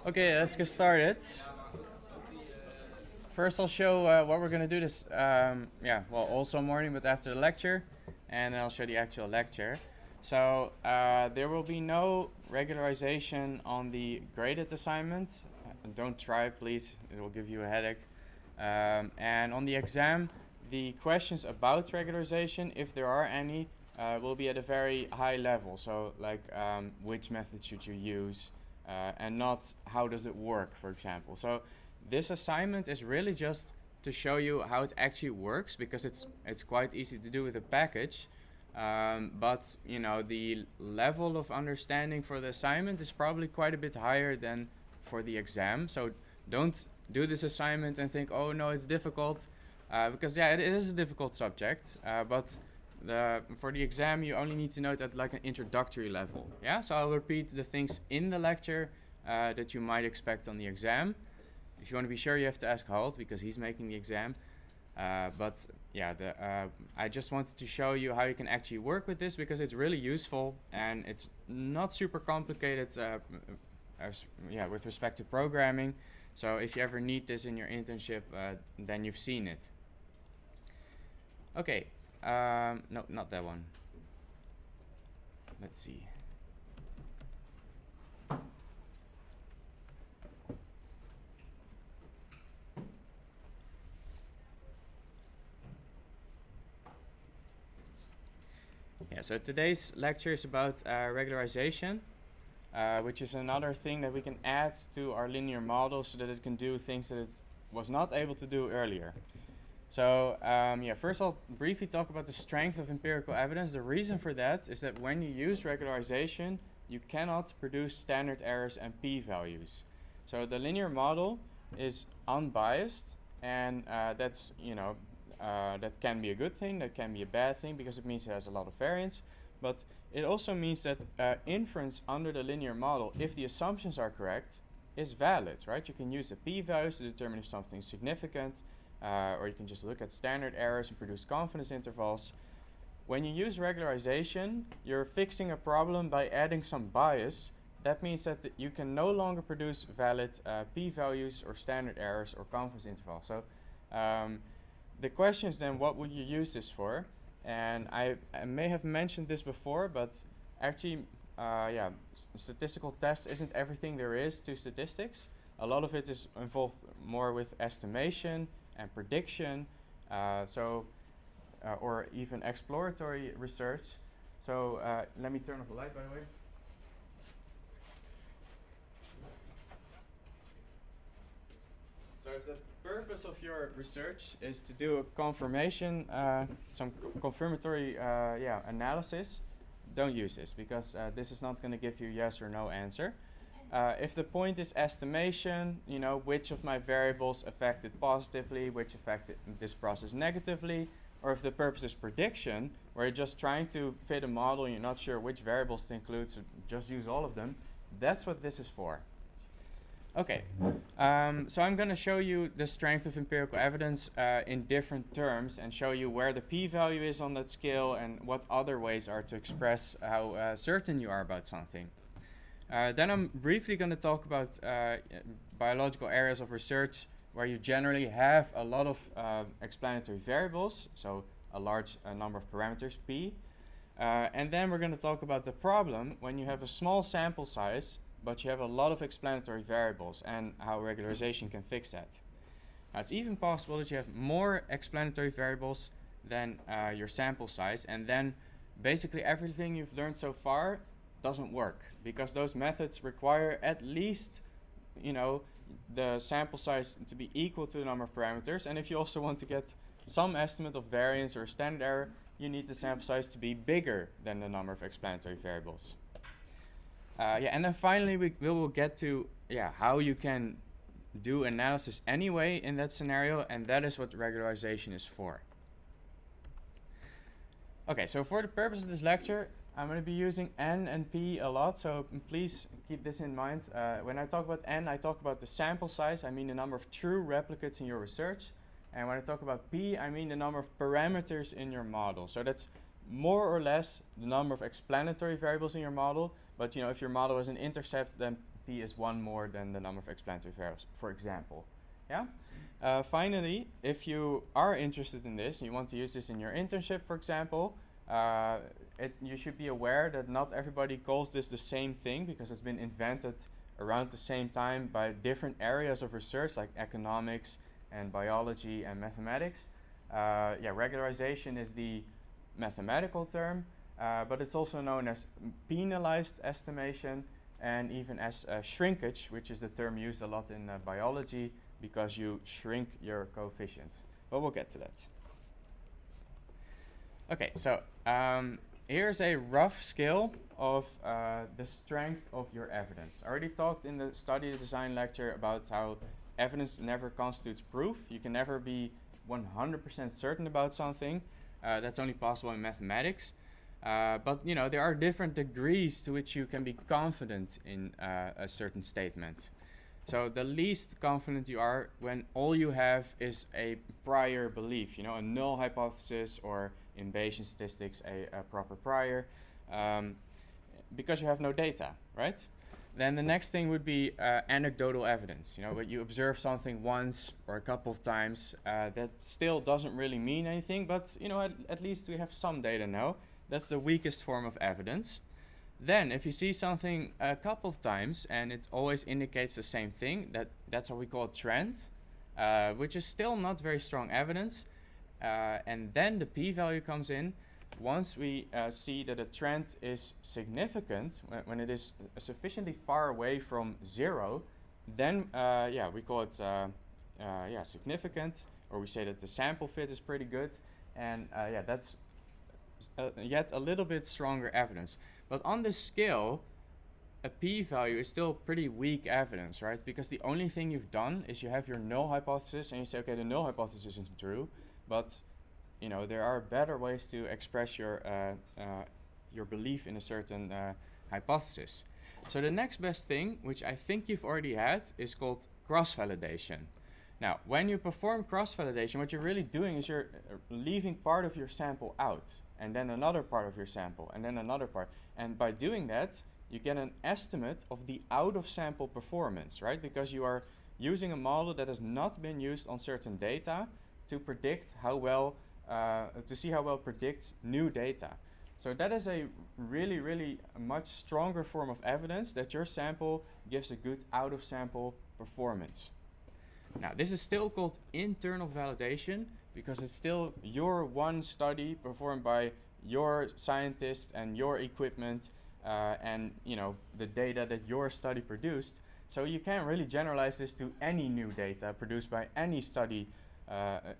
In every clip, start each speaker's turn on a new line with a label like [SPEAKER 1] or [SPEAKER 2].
[SPEAKER 1] Okay, let's get started. First, I'll show what we're going to do this, also morning, but after the lecture, and then I'll show the actual lecture. So there will be no regularization on the graded assignment. Don't try, please. It will give you a headache. And on the exam, the questions about regularization, if there are any, will be at a very high level. So like which method should you use, and not how does it work, for example. So this assignment is really just to show you how it actually works, because it's quite easy to do with a package. But you know, the level of understanding for the assignment is probably quite a bit higher than for the exam. So don't do this assignment and think, oh no, it's difficult, because yeah, it is a difficult subject. But for the exam, you only need to know it at like an introductory level. Yeah, so I'll repeat the things in the lecture that you might expect on the exam. If you want to be sure, you have to ask Halt, because he's making the exam. But yeah, I just wanted to show you how you can actually work with this, because it's really useful and it's not super complicated with respect to programming. So if you ever need this in your internship, then you've seen it. Okay, no, not that one. Let's see. Yeah, so today's lecture is about regularization, which is another thing that we can add to our linear model so that it can do things that it was not able to do earlier. So first I'll briefly talk about the strength of empirical evidence. The reason for that is that when you use regularization, you cannot produce standard errors and p-values. So the linear model is unbiased, and that's, that can be a good thing, that can be a bad thing, because it means it has a lot of variance. But it also means that inference under the linear model, if the assumptions are correct, is valid, right? You can use the p-values to determine if something is significant, or you can just look at standard errors and produce confidence intervals. When you use regularization, you're fixing a problem by adding some bias. That means that you can no longer produce valid p-values or standard errors or confidence intervals. So the question is then, what would you use this for? And I may have mentioned this before, but actually, statistical tests isn't everything there is to statistics. A lot of it is involved more with estimation and prediction, or even exploratory research. So let me turn off the light, by the way. So if the purpose of your research is to do a confirmation, some confirmatory analysis, don't use this, because this is not going to give you yes or no answer. If the point is estimation, which of my variables affected positively, which affected this process negatively, or if the purpose is prediction, where you're just trying to fit a model and you're not sure which variables to include, so just use all of them, that's what this is for. Okay, so I'm going to show you the strength of empirical evidence in different terms, and show you where the p-value is on that scale and what other ways are to express how certain you are about something. Then I'm briefly going to talk about biological areas of research where you generally have a lot of explanatory variables, so a large number of parameters, p. And then we're going to talk about the problem when you have a small sample size, but you have a lot of explanatory variables, and how regularization can fix that. Now, it's even possible that you have more explanatory variables than your sample size, and then basically everything you've learned so far doesn't work, because those methods require at least, the sample size to be equal to the number of parameters. And if you also want to get some estimate of variance or a standard error, you need the sample size to be bigger than the number of explanatory variables. And then finally we will get to how you can do analysis anyway in that scenario, and that is what regularization is for. Okay, so for the purpose of this lecture, I'm going to be using n and p a lot, so please keep this in mind. When I talk about n, I talk about the sample size. I mean the number of true replicates in your research. And when I talk about p, I mean the number of parameters in your model. So that's more or less the number of explanatory variables in your model. But if your model has an intercept, then p is 1 more than the number of explanatory variables, for example. Yeah. Finally, if you are interested in this, and you want to use this in your internship, for example, you should be aware that not everybody calls this the same thing, because it's been invented around the same time by different areas of research, like economics and biology and mathematics. Regularization is the mathematical term, but it's also known as penalized estimation, and even as shrinkage, which is the term used a lot in biology, because you shrink your coefficients. But we'll get to that. Okay, so here's a rough scale of the strength of your evidence. I already talked in the study design lecture about how evidence never constitutes proof. You can never be 100% certain about something. That's only possible in mathematics. But there are different degrees to which you can be confident in a certain statement. So the least confident you are when all you have is a prior belief, a null hypothesis, or in Bayesian statistics, a proper prior, because you have no data, right? Then the next thing would be anecdotal evidence. When you observe something once or a couple of times, that still doesn't really mean anything, but at least we have some data now. That's the weakest form of evidence. Then, if you see something a couple of times and it always indicates the same thing, that's what we call a trend, which is still not very strong evidence. And then the p-value comes in. Once we see that a trend is significant, when it is sufficiently far away from 0, then we call it significant, or we say that the sample fit is pretty good, and that's yet a little bit stronger evidence. But on this scale, a p-value is still pretty weak evidence, right? Because the only thing you've done is you have your null hypothesis, and you say, okay, the null hypothesis isn't true, but there are better ways to express your belief in a certain hypothesis. So the next best thing, which I think you've already had, is called cross-validation. Now, when you perform cross-validation, what you're really doing is you're leaving part of your sample out, and then another part of your sample, and then another part. And by doing that, you get an estimate of the out-of-sample performance, right? Because you are using a model that has not been used on certain data to predict how well, to see how well it predicts new data. So that is a really, really much stronger form of evidence that your sample gives a good out-of-sample performance. Now, this is still called internal validation, because it's still your one study performed by your scientist and your equipment, and the data that your study produced. So you can't really generalize this to any new data produced by any study,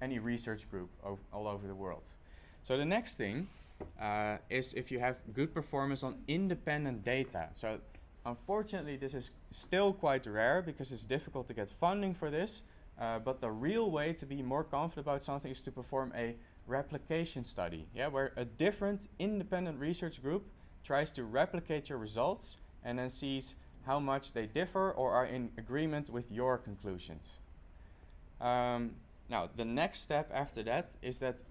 [SPEAKER 1] any research group all over the world. So the next thing is if you have good performance on independent data. So unfortunately, this is still quite rare because it's difficult to get funding for this. But the real way to be more confident about something is to perform a replication study, where a different independent research group tries to replicate your results and then sees how much they differ or are in agreement with your conclusions. Now, the next step after that is that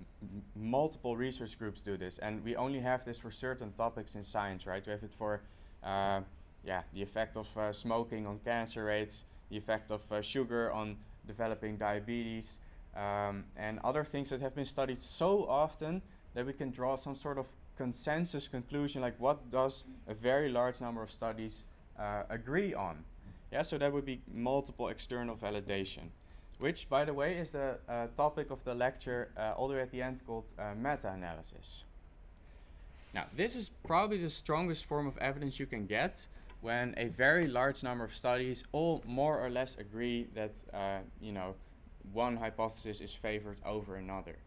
[SPEAKER 1] multiple research groups do this, and we only have this for certain topics in science, right? We have it for the effect of smoking on cancer rates, the effect of sugar on developing diabetes, and other things that have been studied so often that we can draw some sort of consensus conclusion, like what does a very large number of studies agree on. So that would be multiple external validation, which, by the way, is the topic of the lecture all the way at the end, called meta-analysis. Now, this is probably the strongest form of evidence you can get when a very large number of studies all more or less agree that one hypothesis is favored over another.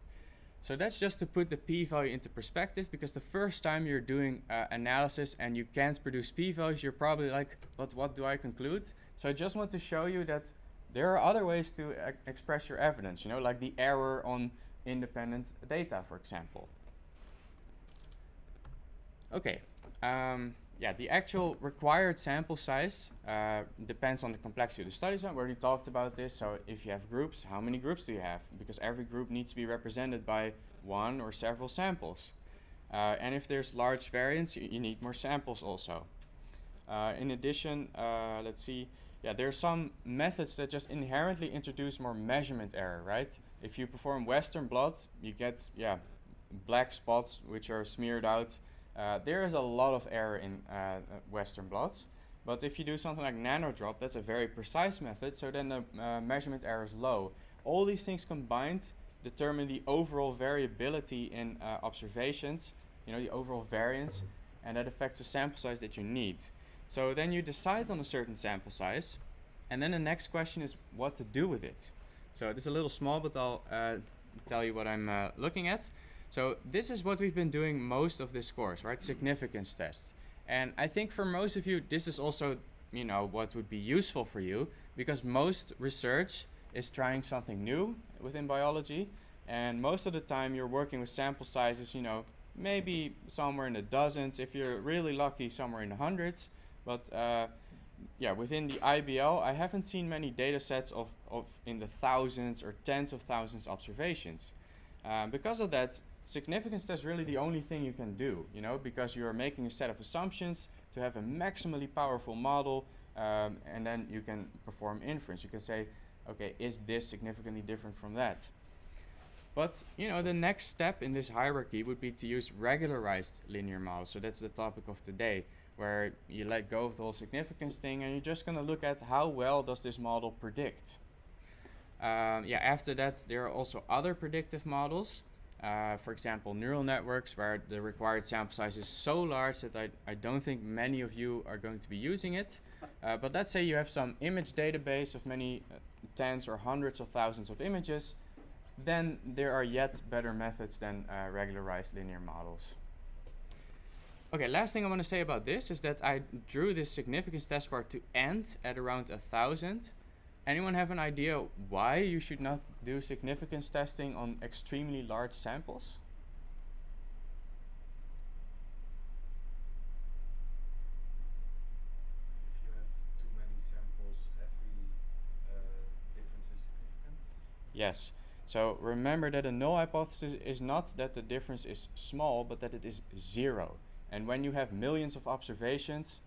[SPEAKER 1] So that's just to put the p-value into perspective, because the first time you're doing analysis and you can't produce p-values, you're probably like, but what do I conclude? So I just want to show you that there are other ways to express your evidence, like the error on independent data, for example. Okay. The actual required sample size depends on the complexity of the studies. We already talked about this. So if you have groups, how many groups do you have? Because every group needs to be represented by one or several samples. And if there's large variance, you need more samples also. In addition, let's see, yeah, there are some methods that just inherently introduce more measurement error, right? If you perform Western blot, you get, yeah, black spots which are smeared out. There is a lot of error in Western blots. But if you do something like nano drop, that's a very precise method, so then the measurement error is low. All these things combined determine the overall variability in observations, the overall variance, and that affects the sample size that you need. So then you decide on a certain sample size, and then the next question is what to do with it. So it's a little small, but I'll tell you what I'm looking at. So this is what we've been doing most of this course, right? Significance tests. And I think for most of you, this is also, what would be useful for you, because most research is trying something new within biology, and most of the time you're working with sample sizes, maybe somewhere in the dozens, if you're really lucky, somewhere in the hundreds. But within the IBL, I haven't seen many data sets of in the thousands or tens of thousands observations. Because of that, significance test is really the only thing you can do, because you are making a set of assumptions to have a maximally powerful model, and then you can perform inference. You can say, okay, is this significantly different from that? But, the next step in this hierarchy would be to use regularized linear models. So that's the topic of today, where you let go of the whole significance thing and you're just going to look at how well does this model predict. After that, there are also other predictive models. For example, neural networks, where the required sample size is so large that I don't think many of you are going to be using it. But let's say you have some image database of many tens or hundreds of thousands of images, then there are yet better methods than regularized linear models. Okay, last thing I want to say about this is that I drew this significance test bar to end at around 1,000. Anyone have an idea why you should not do significance testing on extremely large samples?
[SPEAKER 2] If you have too many samples, every difference is significant?
[SPEAKER 1] Yes. So remember that a null hypothesis is not that the difference is small, but that it is zero. And when you have millions of observations,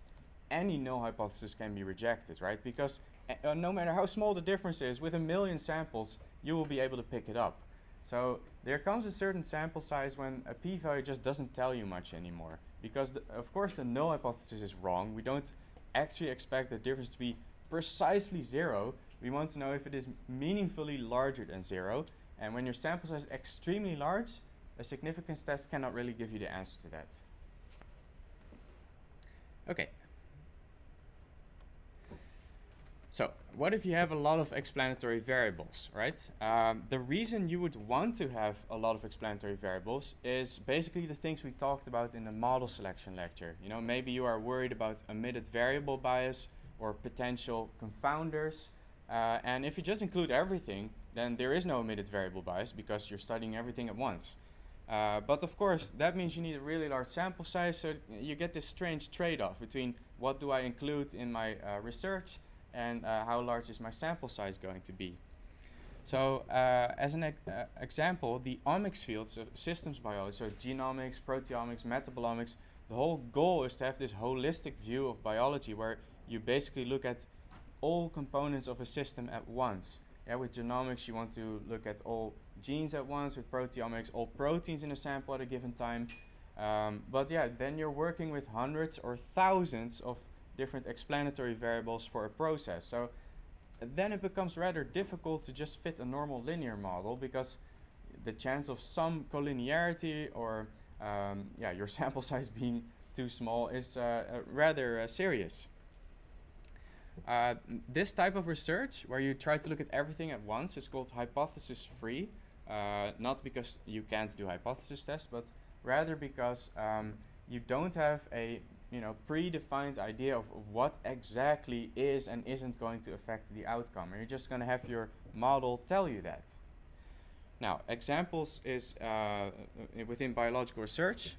[SPEAKER 1] any null hypothesis can be rejected, right? Because no matter how small the difference is, with 1 million samples, you will be able to pick it up. So there comes a certain sample size when a p-value just doesn't tell you much anymore. Because, of course, the null hypothesis is wrong. We don't actually expect the difference to be precisely zero. We want to know if it is meaningfully larger than zero. And when your sample size is extremely large, a significance test cannot really give you the answer to that. Okay. So what if you have a lot of explanatory variables, right? The reason you would want to have a lot of explanatory variables is basically the things we talked about in the model selection lecture. Maybe you are worried about omitted variable bias or potential confounders. And if you just include everything, then there is no omitted variable bias because you're studying everything at once. But of course, that means you need a really large sample size, so you get this strange trade-off between what do I include in my research and how large is my sample size going to be. So as an example, the omics fields of systems biology, so genomics, proteomics, metabolomics, the whole goal is to have this holistic view of biology where you basically look at all components of a system at once. With genomics, you want to look at all genes at once. With proteomics, all proteins in a sample at a given time. Then you're working with hundreds or thousands of different explanatory variables for a process. So then it becomes rather difficult to just fit a normal linear model because the chance of some collinearity or your sample size being too small is rather serious. This type of research, where you try to look at everything at once, is called hypothesis-free. Not because you can't do hypothesis tests, but rather because you don't have a predefined idea of what exactly is and isn't going to affect the outcome. And you're just going to have your model tell you that. Now, examples is within biological research.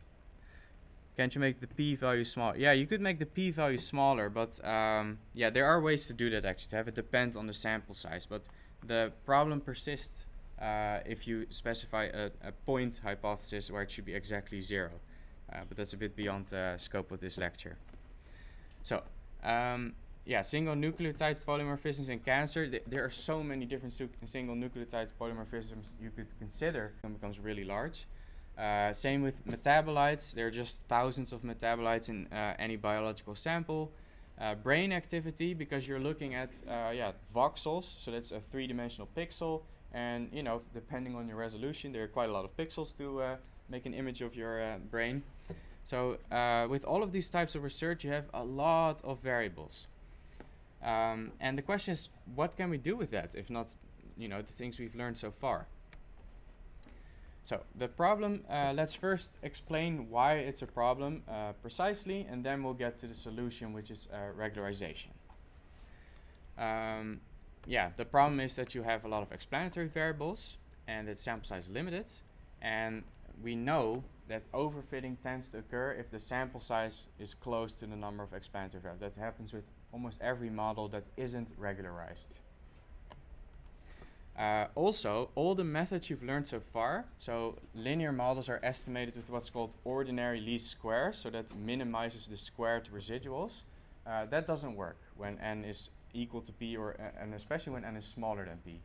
[SPEAKER 1] Can't you make the p-value smaller? Yeah, you could make the p-value smaller, but there are ways to do that actually, to have it depend on the sample size. But the problem persists if you specify a point hypothesis where it should be exactly zero. But that's a bit beyond the scope of this lecture. So Yeah, single nucleotide polymorphisms in cancer. There are so many different single nucleotide polymorphisms you could consider. It becomes really large. Same with metabolites. There are just thousands of metabolites in any biological sample. Brain activity, because you're looking at voxels, so that's a three-dimensional pixel, and depending on your resolution, there are quite a lot of pixels to make an image of your brain. So with all of these types of research, you have a lot of variables. And the question is, what can we do with that, if not, the things we've learned so far? So the problem, let's first explain why it's a problem precisely, and then we'll get to the solution, which is regularization. The problem is that you have a lot of explanatory variables, and that sample size is limited, and we know that overfitting tends to occur if the sample size is close to the number of explanatory variables. That happens with almost every model that isn't regularized. Also, all the methods you've learned so far, so linear models are estimated with what's called ordinary least squares, so that minimizes the squared residuals. That doesn't work when n is equal to p, and especially when n is smaller than p.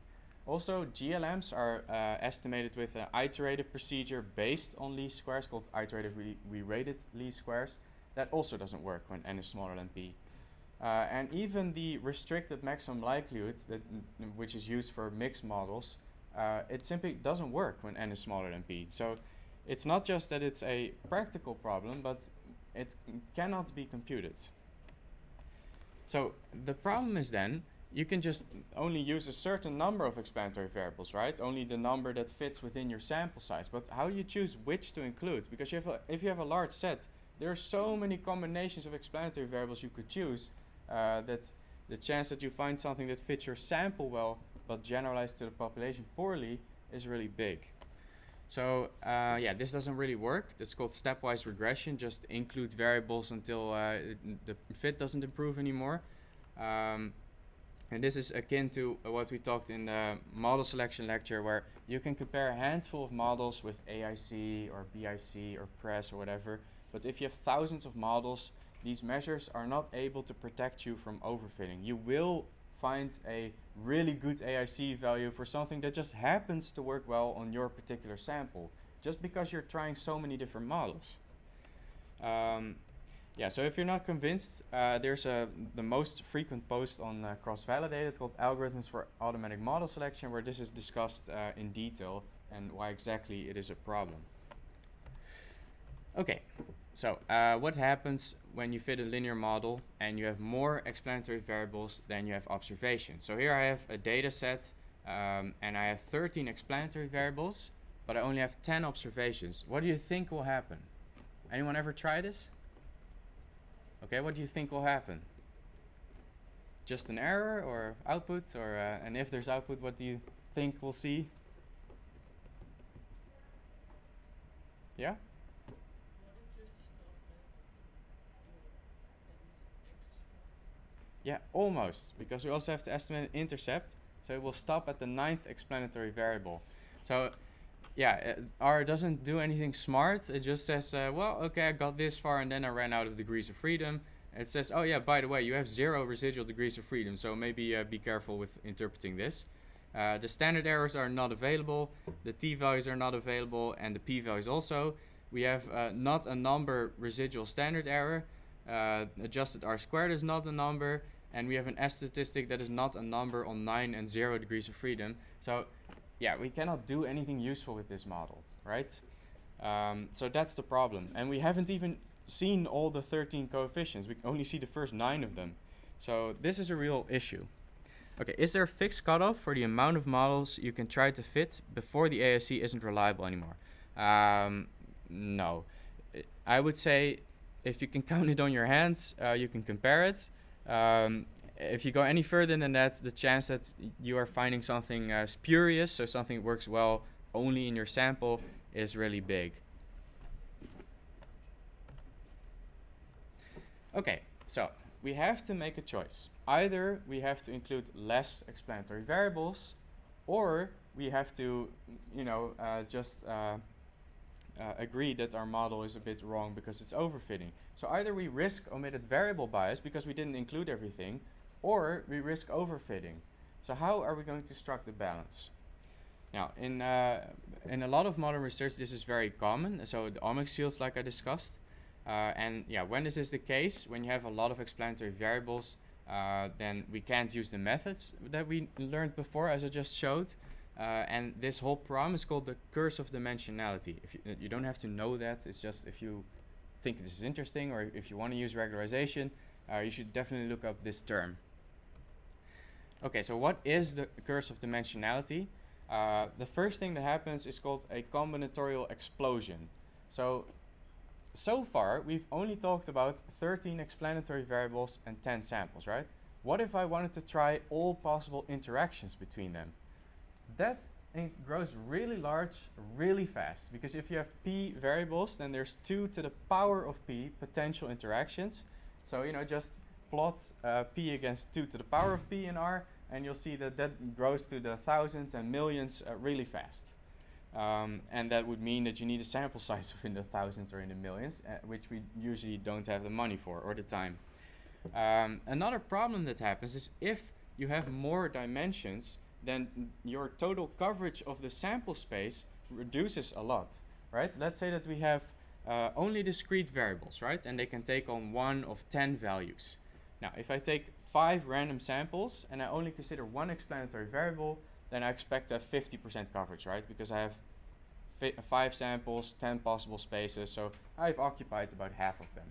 [SPEAKER 1] Also, GLMs are estimated with an iterative procedure based on least squares called iterative re-rated least squares. That also doesn't work when n is smaller than p. And even the restricted maximum likelihood, which is used for mixed models, it simply doesn't work when n is smaller than p. So it's not just that it's a practical problem, but it cannot be computed. So the problem is then, you can just only use a certain number of explanatory variables, right? Only the number that fits within your sample size. But how do you choose which to include? Because if you have a large set, there are so many combinations of explanatory variables you could choose that the chance that you find something that fits your sample well but generalized to the population poorly is really big. So this doesn't really work. That's called stepwise regression. Just include variables until the fit doesn't improve anymore. And this is akin to what we talked in the model selection lecture, where you can compare a handful of models with AIC or BIC or PRESS or whatever. But if you have thousands of models, these measures are not able to protect you from overfitting. You will find a really good AIC value for something that just happens to work well on your particular sample, just because you're trying so many different models. So if you're not convinced, there's the most frequent post on Cross-Validated called Algorithms for Automatic Model Selection, where this is discussed in detail and why exactly it is a problem. Okay, so what happens when you fit a linear model and you have more explanatory variables than you have observations? So here I have a data set and I have 13 explanatory variables, but I only have 10 observations. What do you think will happen? Anyone ever try this? Okay, what do you think will happen? Just an error or output, or and if there's output, what do you think we'll see? Yeah? Yeah, almost, because we also have to estimate an intercept, so it will stop at the 9th explanatory variable. So R doesn't do anything smart. It just says, well, okay, I got this far and then I ran out of degrees of freedom. It says, oh yeah, by the way, you have 0 residual degrees of freedom, so maybe be careful with interpreting this. The standard errors are not available, the t-values are not available, and the p-values also. We have not a number residual standard error, adjusted R² is not a number, and we have an S statistic that is not a number on 9 and 0 degrees of freedom. So yeah, we cannot do anything useful with this model, right? So that's the problem. And we haven't even seen all the 13 coefficients. We only see the first 9 of them. So this is a real issue. Okay, is there a fixed cutoff for the amount of models you can try to fit before the AIC isn't reliable anymore? No. I would say if you can count it on your hands, you can compare it. If you go any further than that, the chance that you are finding something spurious, so something that works well only in your sample, is really big. Okay, so we have to make a choice. Either we have to include less explanatory variables, or we have to, agree that our model is a bit wrong because it's overfitting. So either we risk omitted variable bias because we didn't include everything, or we risk overfitting. So how are we going to strike the balance? Now, in a lot of modern research, this is very common. So the omics fields, like I discussed. And yeah, when this is the case, when you have a lot of explanatory variables, then we can't use the methods that we learned before, as I just showed. And this whole problem is called the Curse of Dimensionality. If you don't have to know that, it's just if you think this is interesting or if you want to use regularization, you should definitely look up this term. Okay, so what is the Curse of Dimensionality? The first thing that happens is called a combinatorial explosion. So far, we've only talked about 13 explanatory variables and 10 samples, right? What if I wanted to try all possible interactions between them? That grows really large, really fast, because if you have p variables, then there's 2 to the power of p potential interactions. So, just plot p against 2 to the power of p in R, and you'll see that that grows to the thousands and millions really fast. And that would mean that you need a sample size of in the thousands or in the millions, which we usually don't have the money for or the time. Another problem that happens is if you have more dimensions, then your total coverage of the sample space reduces a lot, right? Let's say that we have only discrete variables, right? And they can take on 1 of 10 values. Now, if I take 5 random samples and I only consider 1 explanatory variable, then I expect to have 50% coverage, right? Because I have 5 samples, 10 possible spaces, so I've occupied about half of them.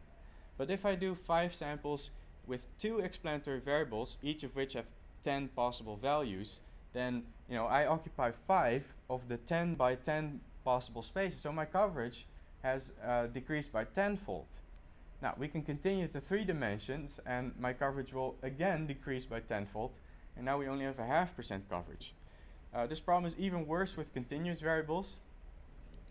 [SPEAKER 1] But if I do 5 samples with 2 explanatory variables, each of which have 10 possible values, then I occupy 5 of the 10 by 10 possible spaces. So my coverage has decreased by tenfold. Now we can continue to 3 dimensions, and my coverage will again decrease by tenfold. And now we only have a 0.5% coverage. This problem is even worse with continuous variables,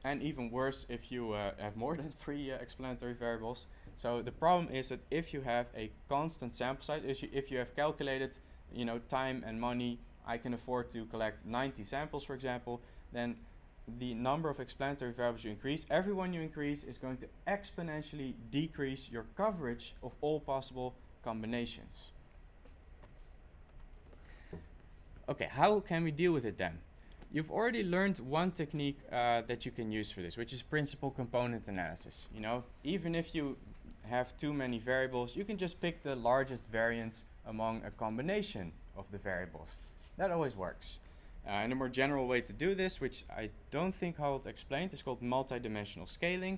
[SPEAKER 1] and even worse if you have more than 3 explanatory variables. So the problem is that if you have a constant sample size, if you have calculated time and money, I can afford to collect 90 samples, for example, then the number of explanatory variables you increase, every one you increase is going to exponentially decrease your coverage of all possible combinations. Okay, how can we deal with it then? You've already learned one technique that you can use for this, which is principal component analysis. Even if you have too many variables, you can just pick the largest variance among a combination of the variables. That always works. And a more general way to do this, which I don't think Harold explained, is called multidimensional scaling.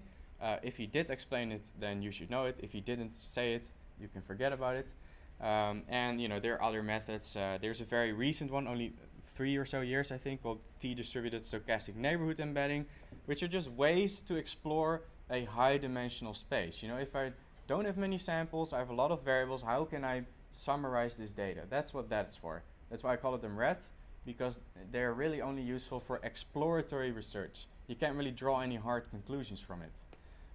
[SPEAKER 1] If he did explain it, then you should know it. If he didn't say it, you can forget about it. And there are other methods. There's a very recent one, only 3 or so years I think, called T-distributed stochastic neighborhood embedding, which are just ways to explore a high dimensional space. If I don't have many samples, I have a lot of variables, how can I summarize this data? That's what that's for. That's why I call it them red, because they're really only useful for exploratory research. You can't really draw any hard conclusions from it.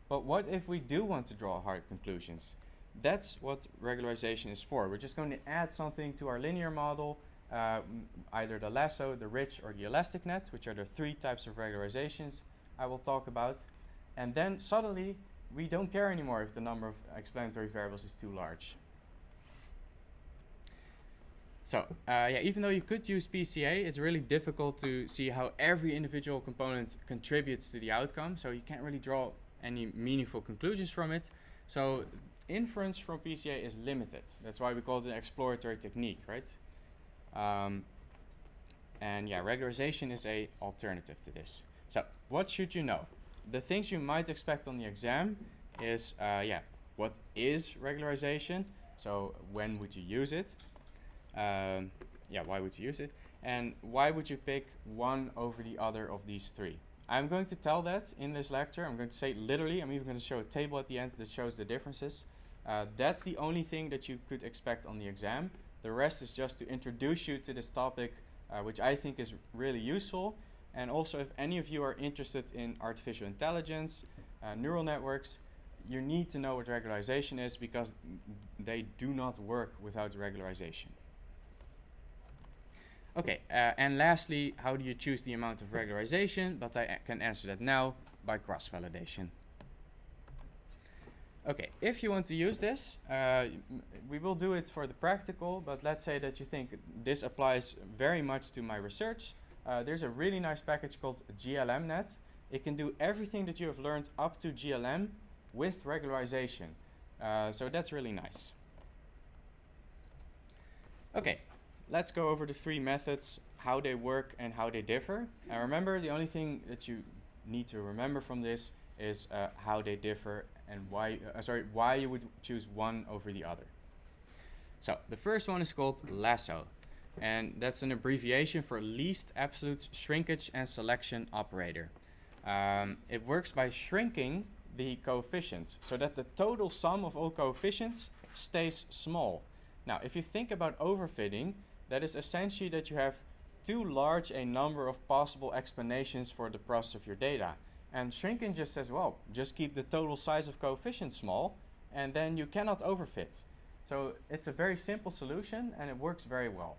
[SPEAKER 1] But what if we do want to draw hard conclusions? That's what regularization is for. We're just going to add something to our linear model, either the lasso, the ridge, or the elastic net, which are the 3 types of regularizations I will talk about. And then suddenly, we don't care anymore if the number of explanatory variables is too large. So, even though you could use PCA, it's really difficult to see how every individual component contributes to the outcome, so you can't really draw any meaningful conclusions from it. So, inference from PCA is limited. That's why we call it an exploratory technique, right? And regularization is an alternative to this. So, what should you know? The things you might expect on the exam is, what is regularization? So, when would you use it? Why would you use it? And why would you pick one over the other of these 3? I'm going to tell that in this lecture. I'm going to say it literally. I'm even going to show a table at the end that shows the differences. That's the only thing that you could expect on the exam. The rest is just to introduce you to this topic, which I think is really useful. And also, if any of you are interested in artificial intelligence, neural networks, you need to know what regularization is, because they do not work without regularization. Okay, and lastly, how do you choose the amount of regularization? But I can answer that now by cross-validation. Okay, if you want to use this, we will do it for the practical, but let's say that you think this applies very much to my research. There's a really nice package called GLMNet. It can do everything that you have learned up to GLM with regularization. So that's really nice. Okay, let's go over the three methods, how they work and how they differ. And remember, the only thing that you need to remember from this is how they differ and why you would choose one over the other. So the first one is called Lasso, and that's an abbreviation for least absolute shrinkage and selection operator. It works by shrinking the coefficients so that the total sum of all coefficients stays small. Now, if you think about overfitting, that is essentially that you have too large a number of possible explanations for the process of your data. And shrinking just says, well, just keep the total size of coefficients small, and then you cannot overfit. So it's a very simple solution, and it works very well.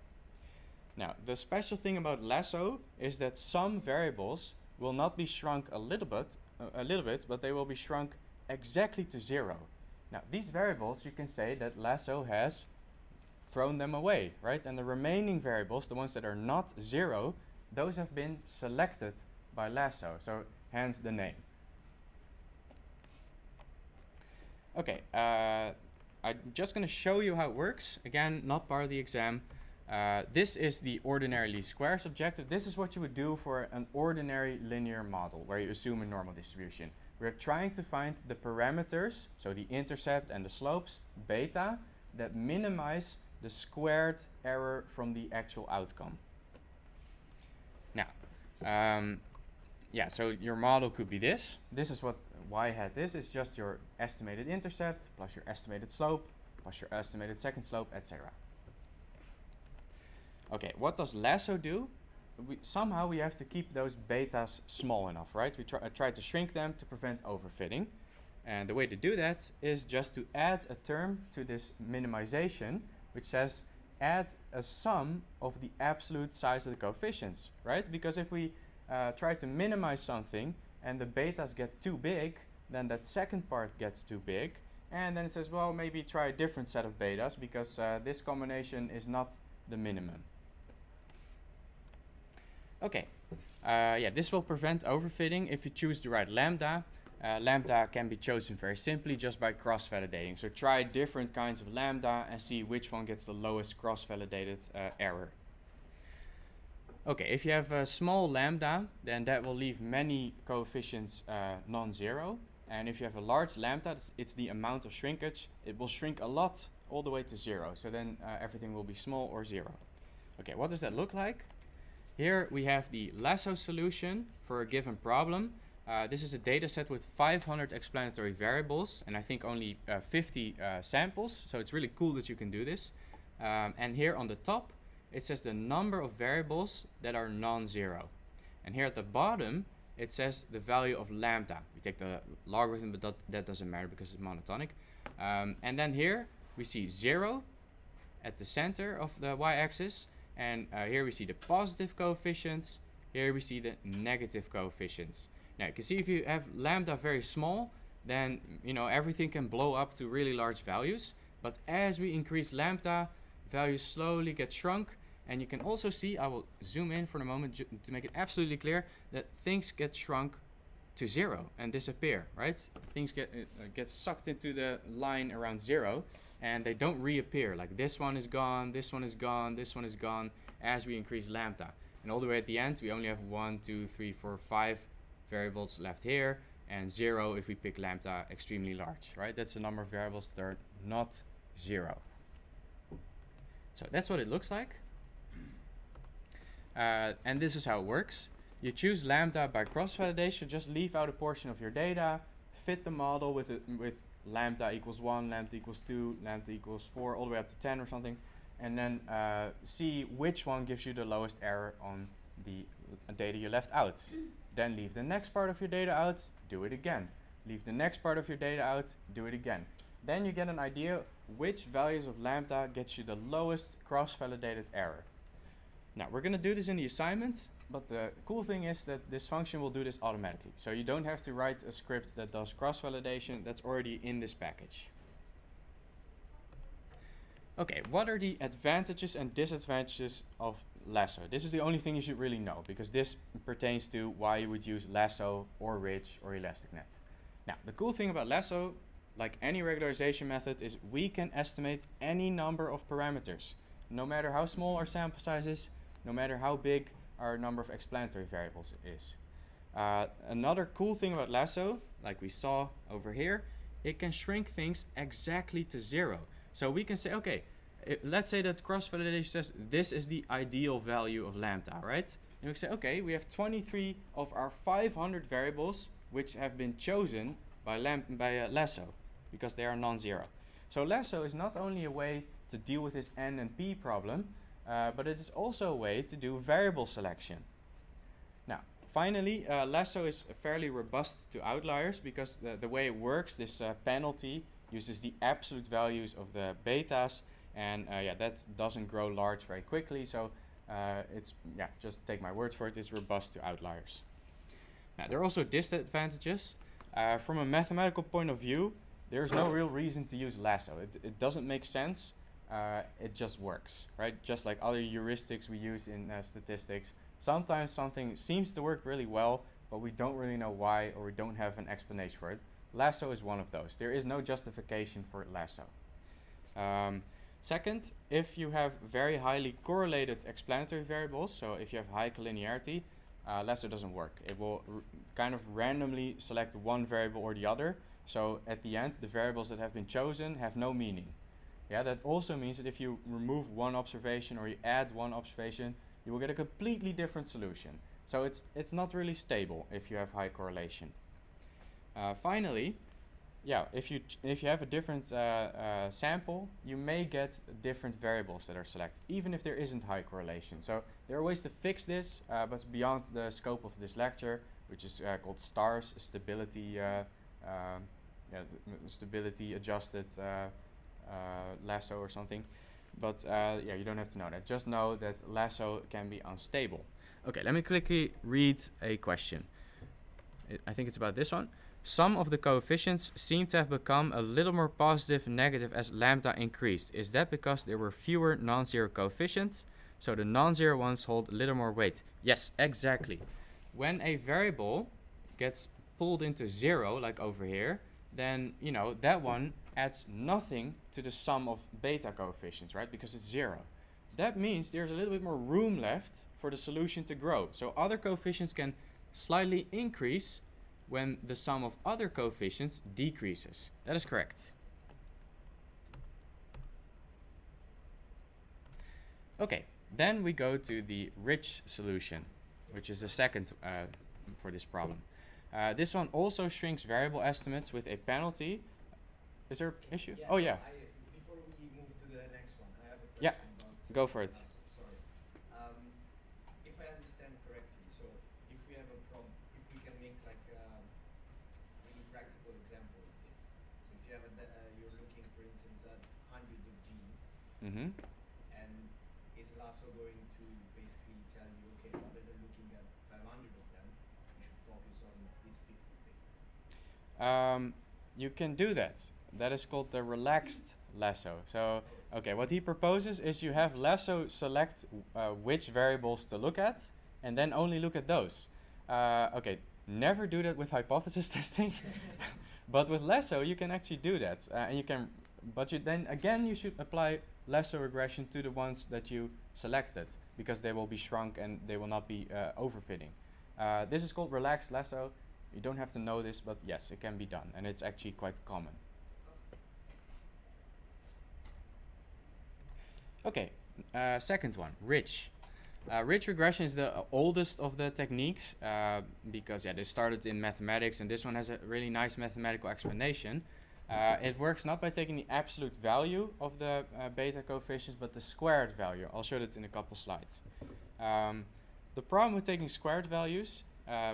[SPEAKER 1] Now, the special thing about Lasso is that some variables will not be shrunk a little bit, but they will be shrunk exactly to 0. Now, these variables, you can say that Lasso has thrown them away, right? And the remaining variables, the ones that are not 0, those have been selected by Lasso, so hence the name. Okay, I'm just going to show you how it works. Again, not part of the exam. This is the ordinarily squares objective. This is what you would do for an ordinary linear model where you assume a normal distribution. We're trying to find the parameters, so the intercept and the slopes, beta, that minimize the squared error from the actual outcome. Now, yeah, so your model could be this. This is what y hat is. It's just your estimated intercept plus your estimated slope plus your estimated second slope, etc. Okay, what does Lasso do? Somehow we have to keep those betas small enough, right? We try to shrink them to prevent overfitting. And the way to do that is just to add a term to this minimization, which says add a sum of the absolute size of the coefficients, right? Because if we try to minimize something and the betas get too big, then that second part gets too big. And then it says, well, maybe try a different set of betas because this combination is not the minimum. Okay, yeah, this will prevent overfitting if you choose the right lambda. Lambda can be chosen very simply just by cross-validating. So try different kinds of lambda and see which one gets the lowest cross-validated error. Okay, if you have a small lambda, then that will leave many coefficients non-zero. And if you have a large lambda, it's the amount of shrinkage, it will shrink a lot all the way to 0. So then everything will be small or 0. Okay, what does that look like? Here we have the Lasso solution for a given problem. This is a data set with 500 explanatory variables and I think only 50 samples. So it's really cool that you can do this. And here on the top, it says the number of variables that are non-zero. And here at the bottom, it says the value of lambda. We take the logarithm, but that doesn't matter because it's monotonic. And then here we see 0 at the center of the y-axis. And here we see the positive coefficients. Here we see the negative coefficients. Now you can see if you have lambda very small, then everything can blow up to really large values. But as we increase lambda, values slowly get shrunk. And you can also see, I will zoom in for a moment to make it absolutely clear, that things get shrunk to 0 and disappear, right? Things get sucked into the line around 0 and they don't reappear. Like this one is gone, this one is gone, this one is gone as we increase lambda. And all the way at the end, we only have 1, 2, 3, 4, 5 variables left here and 0 if we pick lambda extremely large, right? That's the number of variables that are not 0. So that's what it looks like. And this is how it works. You choose lambda by cross-validation, just leave out a portion of your data, fit the model with lambda equals 1, lambda equals 2, lambda equals 4, all the way up to 10 or something, and then see which one gives you the lowest error on the data you left out. Then leave the next part of your data out, do it again. Leave the next part of your data out, do it again. Then you get an idea which values of lambda gets you the lowest cross-validated error. Now we're going to do this in the assignment, but the cool thing is that this function will do this automatically. So you don't have to write a script that does cross-validation. That's already in this package. Okay, what are the advantages and disadvantages of Lasso? This is the only thing you should really know, because this pertains to why you would use Lasso or Ridge or ElasticNet. Now, the cool thing about Lasso, like any regularization method, is we can estimate any number of parameters, no matter how small our sample size is, no matter how big our number of explanatory variables is. Another cool thing about Lasso, like we saw over here, it can shrink things exactly to 0. So we can say, okay, let's say that cross-validation says this is the ideal value of lambda, right? And we can say, okay, we have 23 of our 500 variables which have been chosen by Lasso because they are non-zero. So Lasso is not only a way to deal with this N and P problem, but it is also a way to do variable selection. Now, finally, Lasso is fairly robust to outliers because the way it works, this penalty uses the absolute values of the betas, and that doesn't grow large very quickly, so just take my word for it, it's robust to outliers. Now, there are also disadvantages. From a mathematical point of view, there's no real reason to use Lasso. It doesn't make sense. It just works, right? Just like other heuristics we use in statistics. Sometimes something seems to work really well, but we don't really know why, or we don't have an explanation for it. Lasso is one of those. There is no justification for Lasso. Second, if you have very highly correlated explanatory variables, so if you have high collinearity, Lasso doesn't work. It will kind of randomly select one variable or the other. So at the end, the variables that have been chosen have no meaning. Yeah, that also means that if you remove one observation or you add one observation, you will get a completely different solution. So it's not really stable if you have high correlation. Finally, if you have a different sample, you may get different variables that are selected, even if there isn't high correlation. So there are ways to fix this, but it's beyond the scope of this lecture, which is called STARS, stability adjusted Lasso or something. But you don't have to know that. Just know that Lasso can be unstable. Okay, let me quickly read a question. I think it's about this one. Some of the coefficients seem to have become a little more positive and negative as lambda increased. Is that because there were fewer non-zero coefficients? So the non-zero ones hold a little more weight. Yes, exactly. When a variable gets pulled into 0, like over here, then that one adds nothing to the sum of beta coefficients, right? Because it's 0. That means there's a little bit more room left for the solution to grow. So other coefficients can slightly increase when the sum of other coefficients decreases. That is correct. Okay, then we go to the Ridge solution, which is the second for this problem. This one also shrinks variable estimates with a penalty. Is there an issue?
[SPEAKER 3] Yeah,
[SPEAKER 1] oh yeah.
[SPEAKER 3] Before we move to the next one, I have a question.
[SPEAKER 1] Yeah,
[SPEAKER 3] about
[SPEAKER 1] go for it.
[SPEAKER 3] Sorry. If I understand correctly, so if we have a problem, if we can make like a really practical example of this. So if you have you're looking, for instance, at hundreds of genes,
[SPEAKER 1] Mm-hmm.
[SPEAKER 3] and is Lasso going to basically tell you, okay, rather than looking at 500 of them, you should focus on these 50 basically?
[SPEAKER 1] You can do that. That is called the Relaxed Lasso. So, okay, what he proposes is you have Lasso select which variables to look at, and then only look at those. Okay, never do that with hypothesis testing, but with Lasso you can actually do that, and you can. But then again, you should apply Lasso regression to the ones that you selected, because they will be shrunk and they will not be overfitting. This is called Relaxed Lasso. You don't have to know this, but yes, it can be done, and it's actually quite common. Okay, second one, Ridge. Ridge regression is the oldest of the techniques because this started in mathematics, and this one has a really nice mathematical explanation. It works not by taking the absolute value of the beta coefficients, but the squared value. I'll show that in a couple slides. The problem with taking squared values,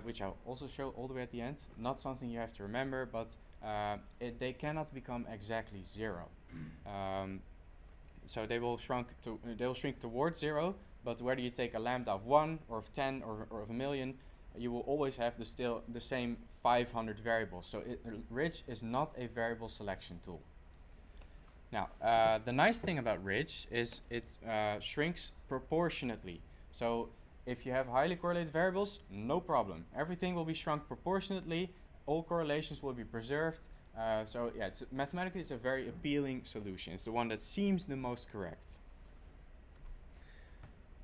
[SPEAKER 1] which I'll also show all the way at the end, not something you have to remember, but they cannot become exactly 0. so they will shrink towards 0, but whether you take a lambda of 1 or of 10 or of a million, you will always have the same 500 variables. So Ridge is not a variable selection tool. Now, the nice thing about Ridge is it shrinks proportionately. So if you have highly correlated variables, no problem. Everything will be shrunk proportionately. All correlations will be preserved. So yeah, mathematically it's a very appealing solution. It's the one that seems the most correct.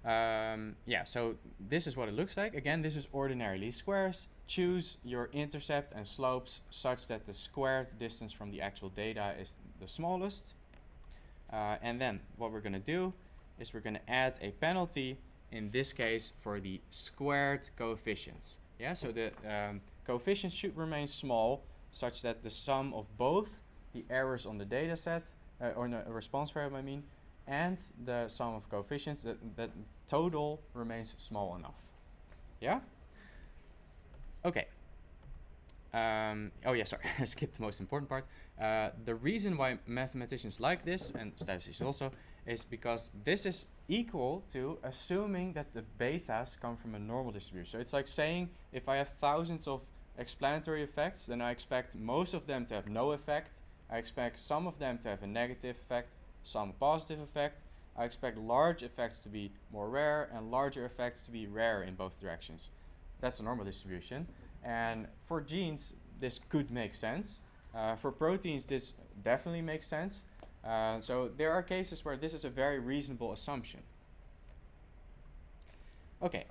[SPEAKER 1] Yeah, so this is what it looks like. Again, this is ordinarily squares. Choose your intercept and slopes such that the squared distance from the actual data is the smallest. And then what we're going to do is we're going to add a penalty, in this case for the squared coefficients. Yeah, so the coefficients should remain small such that the sum of both the errors on the data set, or no, a response variable I mean, and the sum of coefficients, that total remains small enough. Yeah? Okay. Oh yeah, sorry, I skipped the most important part. The reason why mathematicians like this, and statisticians also, is because this is equal to assuming that the betas come from a normal distribution. So it's like saying if I have thousands of explanatory effects, then I expect most of them to have no effect. I expect some of them to have a negative effect, some positive effect. I expect large effects to be more rare and larger effects to be rare in both directions. That's a normal distribution. And for genes, this could make sense. For proteins, this definitely makes sense. So there are cases where this is a very reasonable assumption. Okay.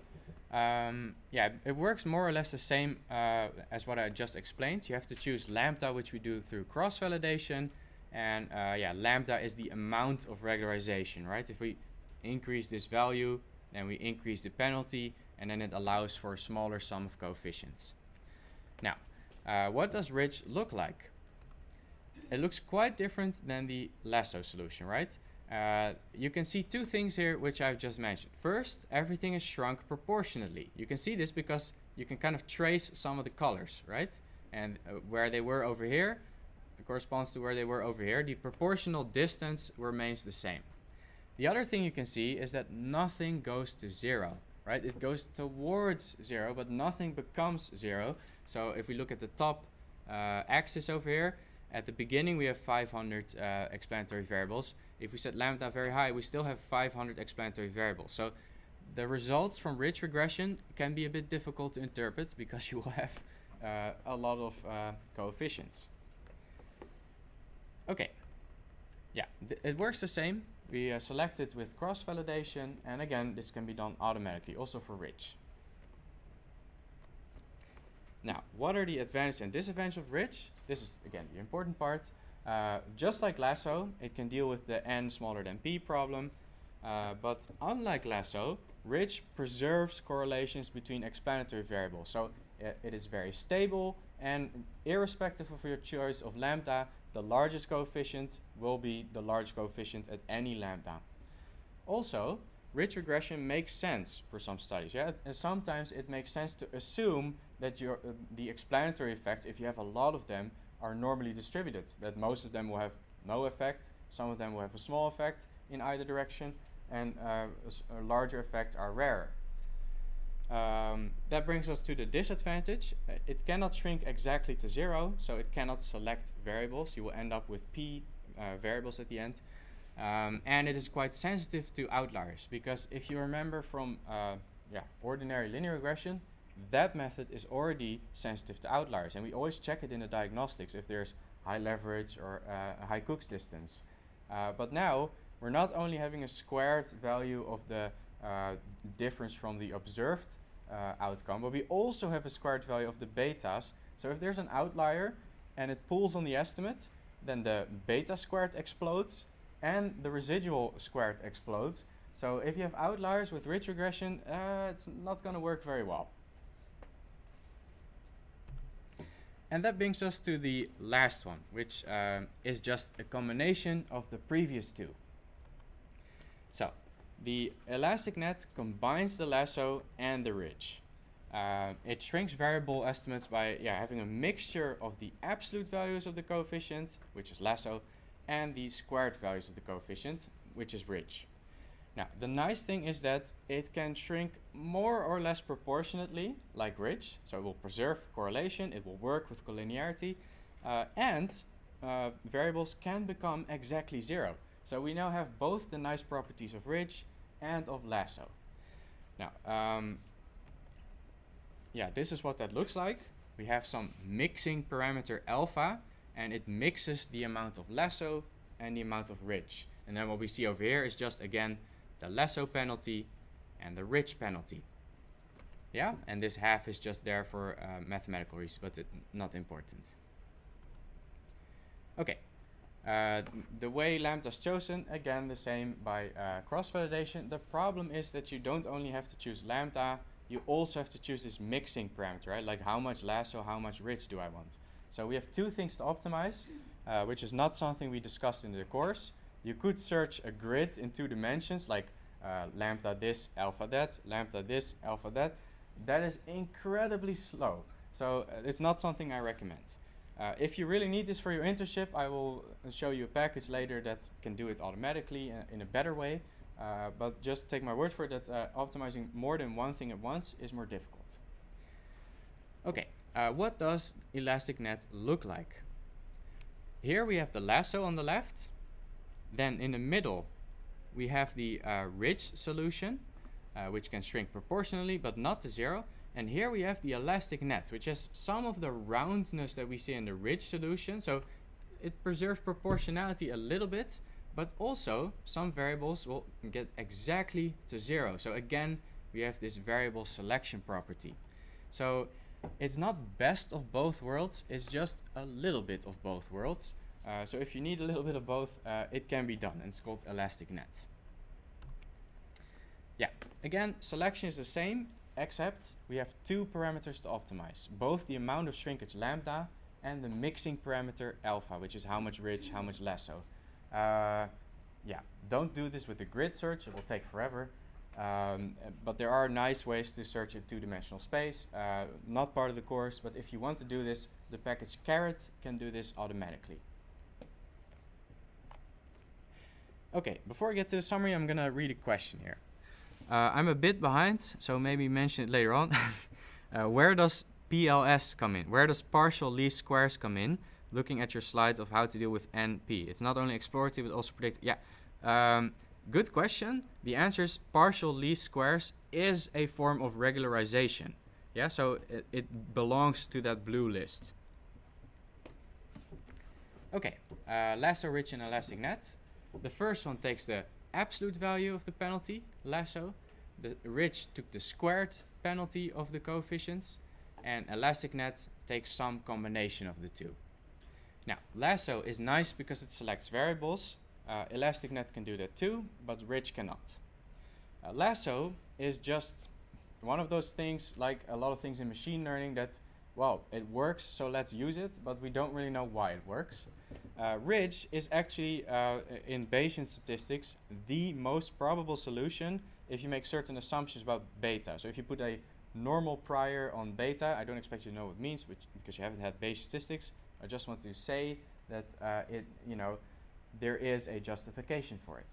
[SPEAKER 1] Yeah, it works more or less the same as what I just explained. You have to choose lambda, which we do through cross-validation. And yeah, lambda is the amount of regularization, right? If we increase this value, then we increase the penalty, and then it allows for a smaller sum of coefficients. Now, what does Ridge look like? It looks quite different than the lasso solution, right? You can see two things here which I've just mentioned. First, everything is shrunk proportionately. You can see this because you can kind of trace some of the colors, right? And where they were over here corresponds to where they were over here. The proportional distance remains the same. The other thing you can see is that nothing goes to 0, right? It goes towards 0, but nothing becomes 0. So if we look at the top axis over here, at the beginning we have 500 explanatory variables. If we set lambda very high, we still have 500 explanatory variables. So the results from ridge regression can be a bit difficult to interpret because you will have a lot of coefficients. Okay, yeah, it works the same. We select it with cross-validation, and again, this can be done automatically, also for ridge. Now, what are the advantages and disadvantages of ridge? This is, again, the important part. Just like lasso, it can deal with the n smaller than p problem, but unlike lasso, ridge preserves correlations between explanatory variables. So it is very stable, and irrespective of your choice of lambda, the largest coefficient will be the largest coefficient at any lambda. Also, ridge regression makes sense for some studies. Yeah, and sometimes it makes sense to assume that the explanatory effects, if you have a lot of them, are normally distributed. That most of them will have no effect, some of them will have a small effect in either direction, and larger effects are rare. That brings us to the disadvantage. It cannot shrink exactly to 0, so it cannot select variables. You will end up with p variables at the end. And it is quite sensitive to outliers, because if you remember from ordinary linear regression, that method is already sensitive to outliers, and we always check it in the diagnostics if there's high leverage or a high Cook's distance. But now we're not only having a squared value of the difference from the observed outcome, but we also have a squared value of the betas. So if there's an outlier and it pulls on the estimate, then the beta squared explodes and the residual squared explodes. So if you have outliers with ridge regression, it's not going to work very well. And that brings us to the last one, which is just a combination of the previous two. So the elastic net combines the lasso and the ridge. It shrinks variable estimates by having a mixture of the absolute values of the coefficients, which is lasso, and the squared values of the coefficients, which is rich. Now, the nice thing is that it can shrink more or less proportionately, like rich, so it will preserve correlation, it will work with collinearity, and variables can become exactly zero. So we now have both the nice properties of rich and of lasso. Now, yeah, this is what that looks like. We have some mixing parameter alpha, and it mixes the amount of lasso and the amount of rich. And then what we see over here is just, again, the lasso penalty and the rich penalty. Yeah, and this half is just there for mathematical reasons, but not important. Okay, the way lambda is chosen, again, the same by cross-validation. The problem is that you don't only have to choose lambda, you also have to choose this mixing parameter, right? Like how much lasso, how much rich do I want? So we have two things to optimize, which is not something we discussed in the course. You could search a grid in 2 dimensions, like lambda this, alpha that, lambda this, alpha that. That is incredibly slow. So it's not something I recommend. If you really need this for your internship, I will show you a package later that can do it automatically in a better way. But just take my word for it that optimizing more than one thing at once is more difficult. Okay, what does elastic net look like? Here we have the lasso on the left. Then in the middle, we have the rich solution, which can shrink proportionally, but not to zero. And here we have the elastic net, which has some of the roundness that we see in the rich solution. So it preserves proportionality a little bit, but also some variables will get exactly to zero. So again, we have this variable selection property. So it's not best of both worlds, it's just a little bit of both worlds. So if you need a little bit of both, it can be done, and it's called elastic net. Yeah, again, selection is the same, except we have 2 parameters to optimize, both the amount of shrinkage lambda and the mixing parameter alpha, which is how much rich, how much lasso. Yeah, don't do this with the grid search, it will take forever. But there are nice ways to search in 2-dimensional space, not part of the course, but if you want to do this, the package Caret can do this automatically. Okay, before I get to the summary, I'm going to read a question here. I'm a bit behind, so maybe mention it later on. Where does PLS come in? Where does partial least squares come in? Looking at your slide of how to deal with NP. It's not only explorative, but also predictive. Yeah, good question. The answer is partial least squares is a form of regularization. Yeah, so it belongs to that blue list. Okay, lasso, rich, and elastic net. The first one takes the absolute value of the penalty, lasso. The rich took the squared penalty of the coefficients. And elastic net takes some combination of the two. Now, lasso is nice because it selects variables. Elastic net can do that too, but rich cannot. Lasso is just one of those things, like a lot of things in machine learning, that, well, it works, so let's use it, but we don't really know why it works. Rich is actually, in Bayesian statistics, the most probable solution if you make certain assumptions about beta. So if you put a normal prior on beta, I don't expect you to know what it means, because you haven't had Bayesian statistics. I just want to say that there is a justification for it.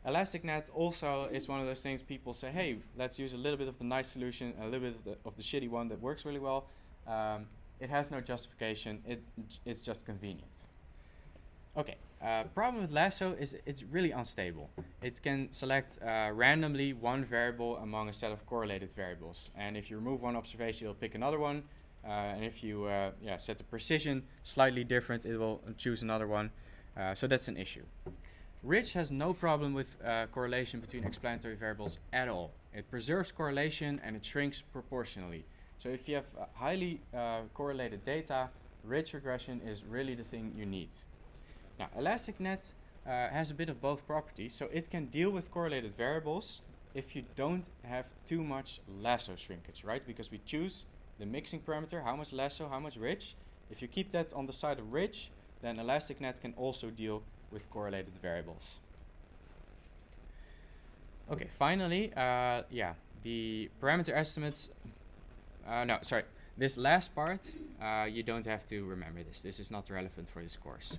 [SPEAKER 1] Elastic net also is one of those things people say, hey, let's use a little bit of the nice solution, a little bit of the shitty one that works really well. It has no justification. It's just convenient. Okay, problem with lasso is it's really unstable. It can select randomly one variable among a set of correlated variables. And if you remove one observation, it'll pick another one. And if you set the precision slightly different, it will choose another one. So that's an issue. Rich has no problem with correlation between explanatory variables at all. It preserves correlation and it shrinks proportionally. So if you have highly correlated data, rich regression is really the thing you need. Now, elastic net has a bit of both properties, so it can deal with correlated variables if you don't have too much lasso shrinkage, right? Because we choose the mixing parameter, how much lasso, how much rich. If you keep that on the side of rich, then elastic net can also deal with correlated variables. Okay, finally, the parameter estimates. This last part, you don't have to remember this. This is not relevant for this course.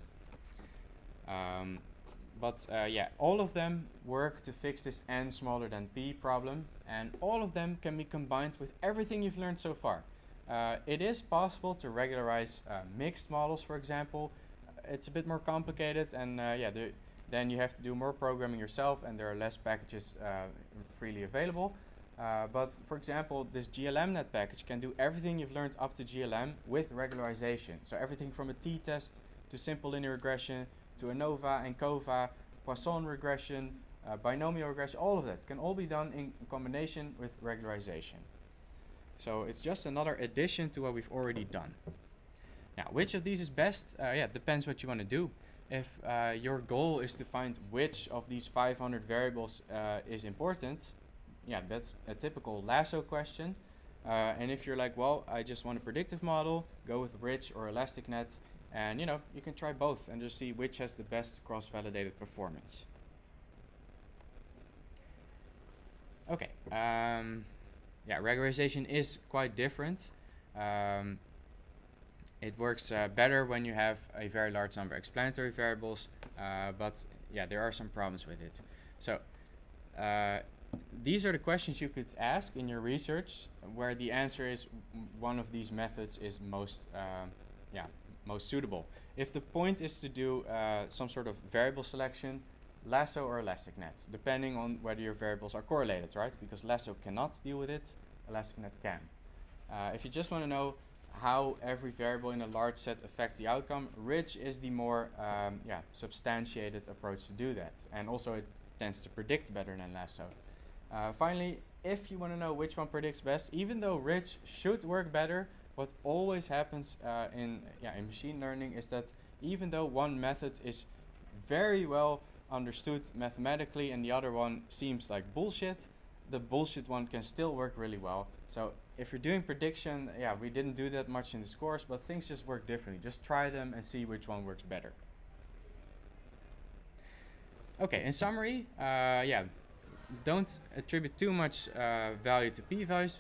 [SPEAKER 1] but yeah, all of them work to fix this n smaller than p problem, and all of them can be combined with everything you've learned so far. It is possible to regularize mixed models, for example. It's a bit more complicated, and yeah, then you have to do more programming yourself, and there are less packages freely available. But for example, this GLMNet package can do everything you've learned up to GLM with regularization. So everything from a t-test to simple linear regression to ANOVA and COVA, Poisson regression, binomial regression, all of that can all be done in combination with regularization. So it's just another addition to what we've already done. Now, which of these is best? Yeah, it depends what you want to do. If your goal is to find which of these 500 variables is important, yeah, that's a typical lasso question. And if you're like, well, I just want a predictive model, go with rich or elastic net. And you can try both and just see which has the best cross-validated performance. Okay, yeah, regularization is quite different. It works better when you have a very large number of explanatory variables, but yeah, there are some problems with it. So these are the questions you could ask in your research, where the answer is one of these methods is most suitable. If the point is to do some sort of variable selection, lasso or elastic net, depending on whether your variables are correlated, right? Because lasso cannot deal with it, elastic net can. If you just want to know how every variable in a large set affects the outcome, rich is the more substantiated approach to do that, and also it tends to predict better than lasso. Finally, if you want to know which one predicts best, even though rich should work better, what always happens in machine learning is that even though one method is very well understood mathematically and the other one seems like bullshit, the bullshit one can still work really well. So if you're doing prediction, yeah, we didn't do that much in this course, but things just work differently. Just try them and see which one works better. Okay, in summary, don't attribute too much value to p-values.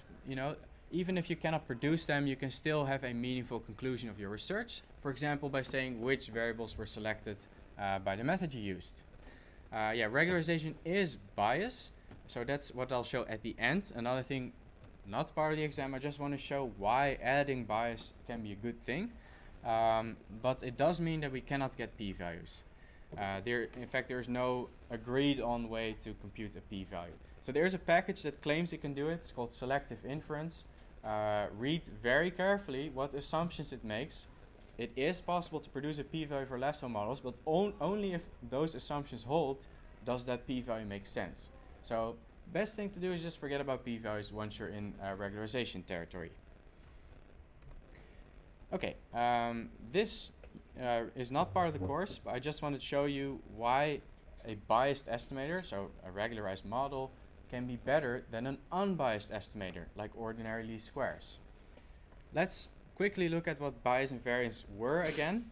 [SPEAKER 1] Even if you cannot produce them, you can still have a meaningful conclusion of your research. For example, by saying which variables were selected by the method you used. Regularization is bias, so that's what I'll show at the end. Another thing, not part of the exam, I just want to show why adding bias can be a good thing. But it does mean that we cannot get p-values. In fact, there's no agreed on way to compute a p-value. So there's a package that claims it can do it. It's called Selective Inference. Read very carefully what assumptions it makes. It is possible to produce a p-value for lasso models, but only if those assumptions hold does that p-value make sense. So best thing to do is just forget about p-values once you're in regularization territory. Okay, this is not part of the course, but I just wanted to show you why a biased estimator, so a regularized model, can be better than an unbiased estimator, like ordinary least squares. Let's quickly look at what bias and variance were again.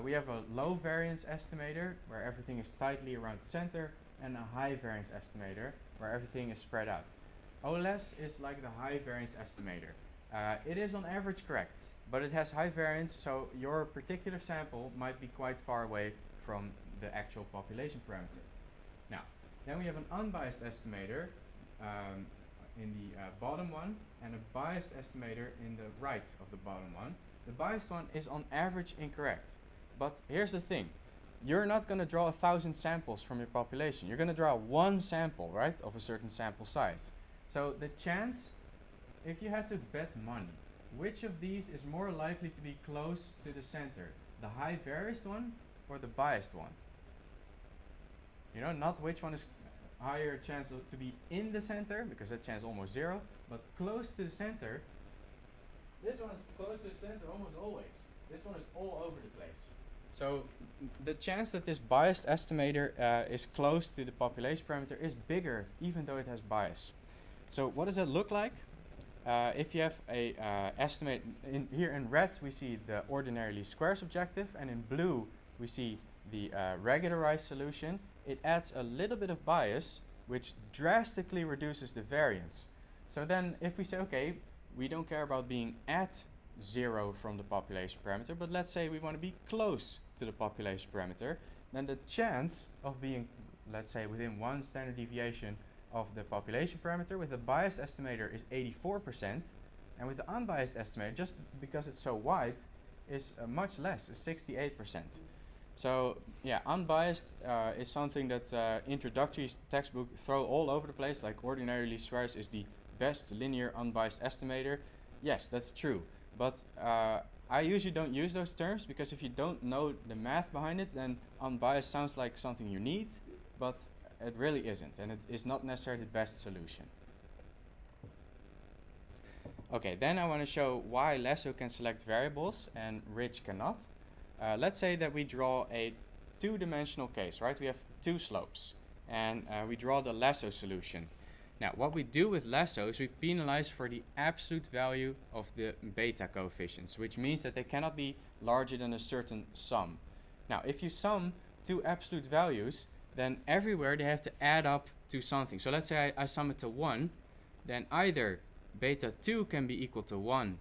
[SPEAKER 1] We have a low variance estimator, where everything is tightly around the center, and a high variance estimator, where everything is spread out. OLS is like the high variance estimator. It is on average correct, but it has high variance, so your particular sample might be quite far away from the actual population parameter. Now, then we have an unbiased estimator in the bottom one, and a biased estimator in the right of the bottom one. The biased one is on average incorrect. But here's the thing. You're not going to draw 1,000 samples from your population. You're going to draw one sample, right, of a certain sample size. So the chance, if you had to bet money, which of these is more likely to be close to the center? The high variance one or the biased one? Not which one is higher chance to be in the center, because that chance is almost zero, but close to the center. This one is close to the center almost always. This one is all over the place. So the chance that this biased estimator is close to the population parameter is bigger, even though it has bias. So what does that look like? If you have a estimate, here in red we see the ordinarily squares objective, and in blue we see the regularized solution. It adds a little bit of bias, which drastically reduces the variance. So then if we say, okay, we don't care about being at 0 from the population parameter, but let's say we want to be close to the population parameter, then the chance of being, let's say, within one standard deviation of the population parameter with a biased estimator is 84%, and with the unbiased estimator, just because it's so wide, is much less, is 68%. So yeah, unbiased is something that introductory textbook throw all over the place, like Ordinarily swears is the best linear unbiased estimator. Yes, that's true, but I usually don't use those terms, because if you don't know the math behind it, then unbiased sounds like something you need, but it really isn't, and it is not necessarily the best solution. Okay, then I want to show why Lasso can select variables and Ridge cannot. Let's say that we draw a two-dimensional case, right? We have two slopes, and we draw the Lasso solution. Now, what we do with Lasso is we penalize for the absolute value of the beta coefficients, which means that they cannot be larger than a certain sum. Now, if you sum two absolute values, then everywhere they have to add up to something. So let's say I sum it to 1, then either beta 2 can be equal to 1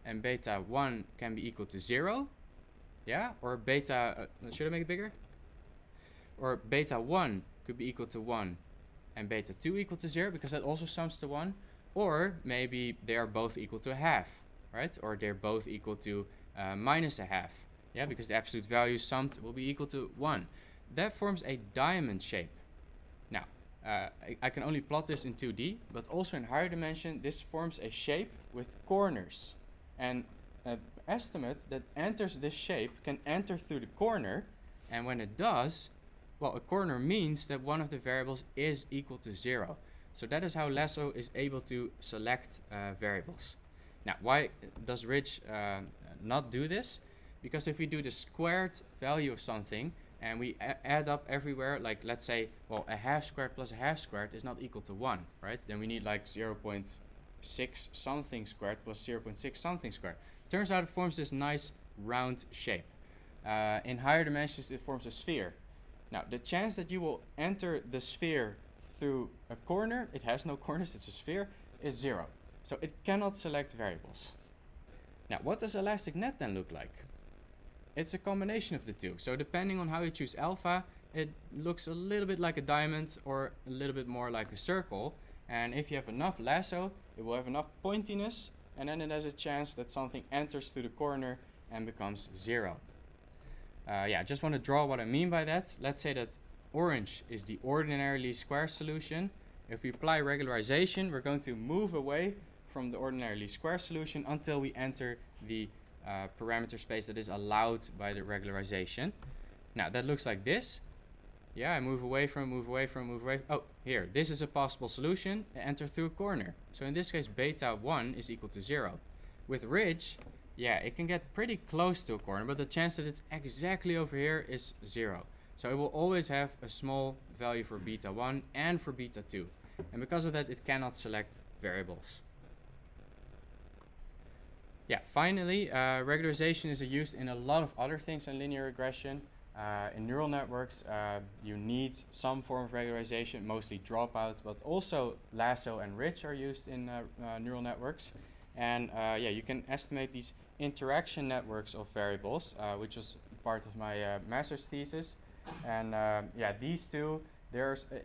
[SPEAKER 1] and beta 1 can be equal to 0, yeah? Or beta, should I make it bigger? Or beta 1 could be equal to 1 and beta 2 equal to 0, because that also sums to 1. Or maybe they are both equal to a half, right? Or they're both equal to minus a half, yeah? Because the absolute value summed will be equal to 1. That forms a diamond shape. Now, I can only plot this in 2D, but also in higher dimension, this forms a shape with corners. And an estimate that enters this shape can enter through the corner, and when it does, well, a corner means that one of the variables is equal to 0. So that is how Lasso is able to select variables. Now, why does Ridge not do this? Because if we do the squared value of something, and we add up everywhere, like let's say, well, a half squared plus a half squared is not equal to 1, right? Then we need like 0.6 something squared plus 0.6 something squared. Turns out it forms this nice round shape. In higher dimensions, it forms a sphere. Now, the chance that you will enter the sphere through a corner, it has no corners, it's a sphere, is 0. So it cannot select variables. Now, what does elastic net then look like? It's a combination of the two. So depending on how you choose alpha, it looks a little bit like a diamond or a little bit more like a circle. And if you have enough lasso, it will have enough pointiness, and then it has a chance that something enters through the corner and becomes 0. Yeah, I just want to draw what I mean by that. Let's say that orange is the ordinarily square solution. If we apply regularization, we're going to move away from the ordinarily square solution until we enter the parameter space that is allowed by the regularization. Now that looks like this. Yeah, I move away from, move away from, move away. Oh, here, this is a possible solution. I enter through a corner. So in this case, beta 1 is equal to 0. With Ridge, yeah, it can get pretty close to a corner, but the chance that it's exactly over here is 0. So it will always have a small value for beta 1 and for beta 2. And because of that, it cannot select variables. Yeah, finally, regularization is used in a lot of other things in linear regression. In neural networks, you need some form of regularization, mostly dropouts, but also Lasso and Ridge are used in neural networks. And yeah, you can estimate these interaction networks of variables, which was part of my master's thesis. And yeah, these two,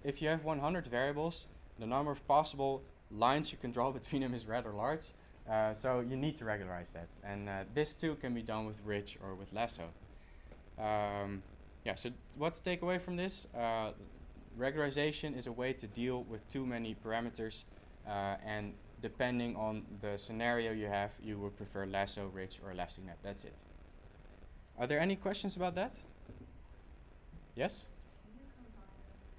[SPEAKER 1] if you have 100 variables, the number of possible lines you can draw between them is rather large. So you need to regularize that. And this too can be done with Ridge or with Lasso. Yeah, so what to take away from this? Regularization is a way to deal with too many parameters, and depending on the scenario you have, you would prefer Lasso, Ridge, or elastic net. That's it. Are there any questions about that? Yes?
[SPEAKER 4] Can you combine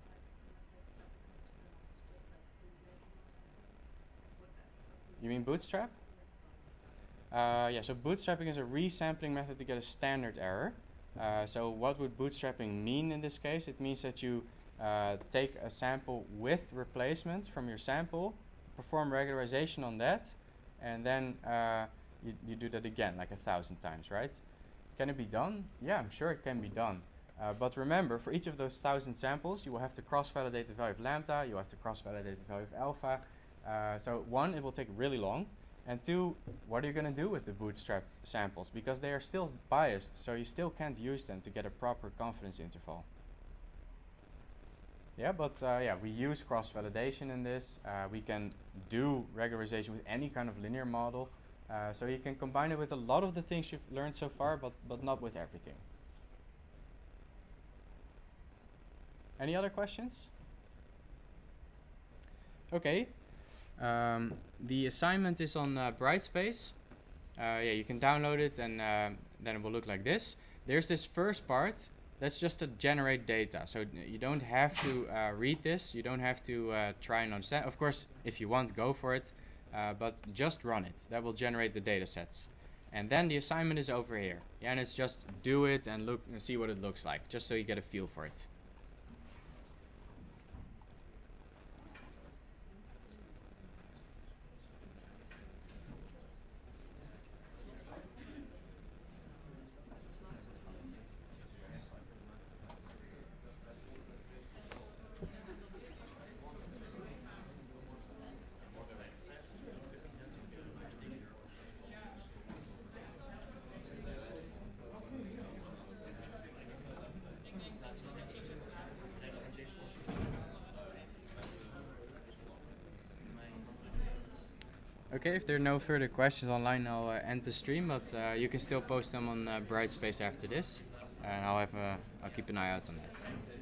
[SPEAKER 4] methods that come to the most just like bootstrapping or something? Would that
[SPEAKER 1] You mean Bootstrap? Yeah, so bootstrapping is a resampling method to get a standard error. So what would bootstrapping mean in this case? It means that you take a sample with replacement from your sample, perform regularization on that, and then you do that again like 1,000 times, right? Can it be done? Yeah, I'm sure it can be done. But remember, for each of those 1,000 samples, you will have to cross-validate the value of lambda, you have to cross-validate the value of alpha. So one, it will take really long. And two, what are you going to do with the bootstrapped samples? Because they are still biased, so you still can't use them to get a proper confidence interval. Yeah, but yeah, we use cross-validation in this. We can do regularization with any kind of linear model. So you can combine it with a lot of the things you've learned so far, but not with everything. Any other questions? Okay. The assignment is on Brightspace. Yeah, you can download it and then it will look like this. There's this first part. That's just to generate data. So you don't have to read this. You don't have to try and understand. Of course, if you want, go for it. But just run it. That will generate the data sets. And then the assignment is over here. Yeah, and it's just do it and look and see what it looks like, just so you get a feel for it. Okay, if there are no further questions online, I'll end the stream, but you can still post them on Brightspace after this, and I'll keep an eye out on that.